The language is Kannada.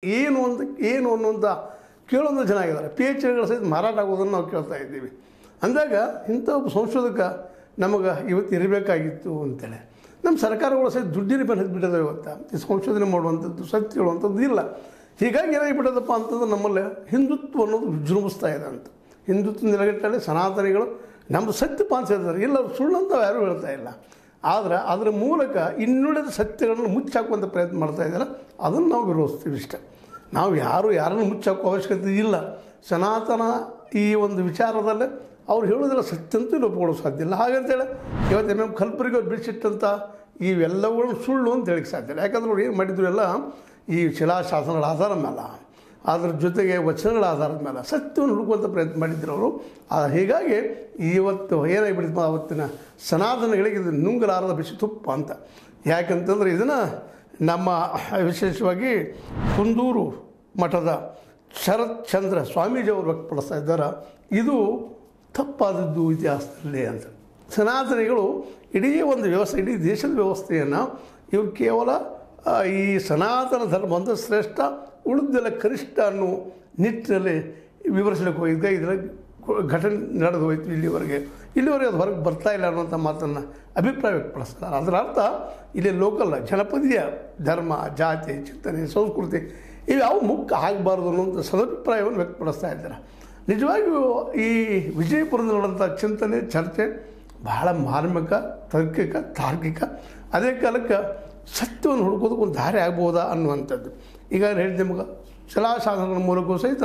ಏನು ಅನ್ನುವಂಥ ಕೇಳೋದು ಜನ ಆಗಿದ್ದಾರೆ. ಪಿ ಎಚ್ ಡಿಗಳು ಸಹಿತ ಮಾರಾಟ ಆಗೋದನ್ನು ನಾವು ಕೇಳ್ತಾ ಇದ್ದೀವಿ. ಅಂದಾಗ ಇಂಥ ಒಬ್ಬ ಸಂಶೋಧಕ ನಮಗೆ ಇವತ್ತು ಇರಬೇಕಾಗಿತ್ತು ಅಂತೇಳಿ ನಮ್ಮ ಸರ್ಕಾರಗಳು ಸಹಿತ ದುಡ್ಡಿನ ಬೆಲೆ ಹತ್ತಿಬಿಟ್ಟಿದ್ದಾವೆ. ಇವತ್ತು ಈ ಸಂಶೋಧನೆ ಮಾಡುವಂಥದ್ದು ಸತ್ಯ ಹೇಳುವಂಥದ್ದು ಇಲ್ಲ. ಹೀಗಾಗಿ ಏನಾಗಿಬಿಟ್ಟದಪ್ಪ ಅಂತಂದ್ರೆ ನಮ್ಮಲ್ಲಿ ಹಿಂದುತ್ವ ಅನ್ನೋದು ವಿಜೃಂಭಿಸ್ತಾ ಇದೆ ಅಂತ. ಹಿಂದುತ್ವ ನೆಲೆಗಟ್ಟಲ್ಲಿ ಸನಾತನಿಗಳು ನಮ್ಮ ಸತ್ಯ ಪಾಲಿಸಿದ್ದಾರೆ, ಇಲ್ಲ ಸುಳ್ಳಂತ ಯಾರೂ ಹೇಳ್ತಾ ಇಲ್ಲ. ಆದರೆ ಅದರ ಮೂಲಕ ಇನ್ನುಳಿದ ಸತ್ಯಗಳನ್ನು ಮುಚ್ಚಾಕುವಂಥ ಪ್ರಯತ್ನ ಮಾಡ್ತಾ ಇದ್ದಾರೆ. ಅದನ್ನು ನಾವು ವಿರೋಧಿಸ್ತೀವಿ ಇಷ್ಟೇ. ನಾವು ಯಾರನ್ನು ಮುಚ್ಚಾಕೋ ಅವಶ್ಯಕತೆ ಇಲ್ಲ. ಸನಾತನ ಈ ಒಂದು ವಿಚಾರದಲ್ಲೇ ಅವ್ರು ಹೇಳೋದಿಲ್ಲ, ಸತ್ಯಂತೂ ಒಪ್ಕೊಳ್ಳೋ ಸಾಧ್ಯ ಇಲ್ಲ. ಹಾಗಂತೇಳಿ ಇವತ್ತು MM ಕಲ್ಪರಿಗೆ ಅವ್ರು ಬಿಡಿಸಿಟ್ಟಂಥ ಇವೆಲ್ಲವುಗಳನ್ನು ಸುಳ್ಳು ಅಂತ ಹೇಳಿಕ್ಕೆ ಸಾಧ್ಯ ಇಲ್ಲ. ಯಾಕಂದ್ರೆ ಅವ್ರು ಏನು ಮಾಡಿದ್ರು ಎಲ್ಲ ಈ ಶಿಲಾಶಾಸನಗಳ ಆಧಾರದ ಮೇಲೆ, ಅದ್ರ ಜೊತೆಗೆ ವಚನಗಳ ಆಧಾರದ ಮೇಲೆ ಸತ್ಯವನ್ನು ಹುಡುಕುವಂಥ ಪ್ರಯತ್ನ ಮಾಡಿದ್ರು ಅವರು. ಹೀಗಾಗಿ ಇವತ್ತು ಏನಾಗಿಬಿಡ್ತು, ಅವತ್ತಿನ ಸನಾತನಗಳಿಗೆ ಇದು ನುಂಗಲಾರದ ಬಿಸಿ ತುಪ್ಪ ಅಂತ. ಯಾಕಂತಂದ್ರೆ ಇದನ್ನು ನಮ್ಮ ವಿಶೇಷವಾಗಿ ಕುಂದೂರು ಮಠದ ಶರತ್ ಚಂದ್ರ ಸ್ವಾಮೀಜಿಯವರು ವ್ಯಕ್ತಪಡಿಸ್ತಾ ಇದ್ದಾರೆ. ಇದು ತಪ್ಪಾದದ್ದು ಇತಿಹಾಸದಲ್ಲಿ ಅಂತ. ಸನಾತನಿಗಳು ಇಡೀ ಒಂದು ವ್ಯವಸ್ಥೆ, ಇಡೀ ದೇಶದ ವ್ಯವಸ್ಥೆಯನ್ನು ಇವರು ಕೇವಲ ಈ ಸನಾತನ ಧರ್ಮ ಒಂದು ಶ್ರೇಷ್ಠ, ಉಳಿದೆಲ್ಲ ಕನಿಷ್ಠ ಅನ್ನೋ ನಿಟ್ಟಿನಲ್ಲಿ ವಿವರಿಸಲಿಕ್ಕೆ ಹೋಗಿದ್ದೆ. ಇದರ ಘಟನೆ ನಡೆದು ಹೋಯಿತು. ಇಲ್ಲಿವರೆಗೆ ಅದು ಹೊರಗೆ ಬರ್ತಾ ಇಲ್ಲ ಅನ್ನುವಂಥ ಮಾತನ್ನು ಅಭಿಪ್ರಾಯ ವ್ಯಕ್ತಪಡಿಸ್ತಾರೆ. ಅದರ ಅರ್ಥ ಇಲ್ಲಿ ಲೋಕಲ್ ಜನಪದೀಯ ಧರ್ಮ, ಜಾತಿ, ಚಿಂತನೆ, ಸಂಸ್ಕೃತಿ ಇವ್ಯಾವು ಮುಖ್ಯ ಆಗಬಾರ್ದು ಅನ್ನುವಂಥ ಸದಭಿಪ್ರಾಯವನ್ನು ವ್ಯಕ್ತಪಡಿಸ್ತಾ ಇದ್ದಾರೆ. ನಿಜವಾಗಿಯೂ ಈ ವಿಜಯಪುರದಲ್ಲಿ ನಡೆದಂಥ ಚಿಂತನೆ, ಚರ್ಚೆ ಬಹಳ ಮಾರ್ಮಿಕ, ತಾರ್ಕಿಕ, ಅದೇ ಕಾಲಕ್ಕೆ ಸತ್ಯವನ್ನು ಹುಡುಕೋದಕ್ಕೆ ಒಂದು ದಾರಿ ಆಗ್ಬೋದಾ ಅನ್ನುವಂಥದ್ದು. ಈಗ ಹೇಳಿದ ನಿಮಗೆ ಶಿಲಾಶಾಸನಗಳ ಮೂಲಕವೂ ಸಹಿತ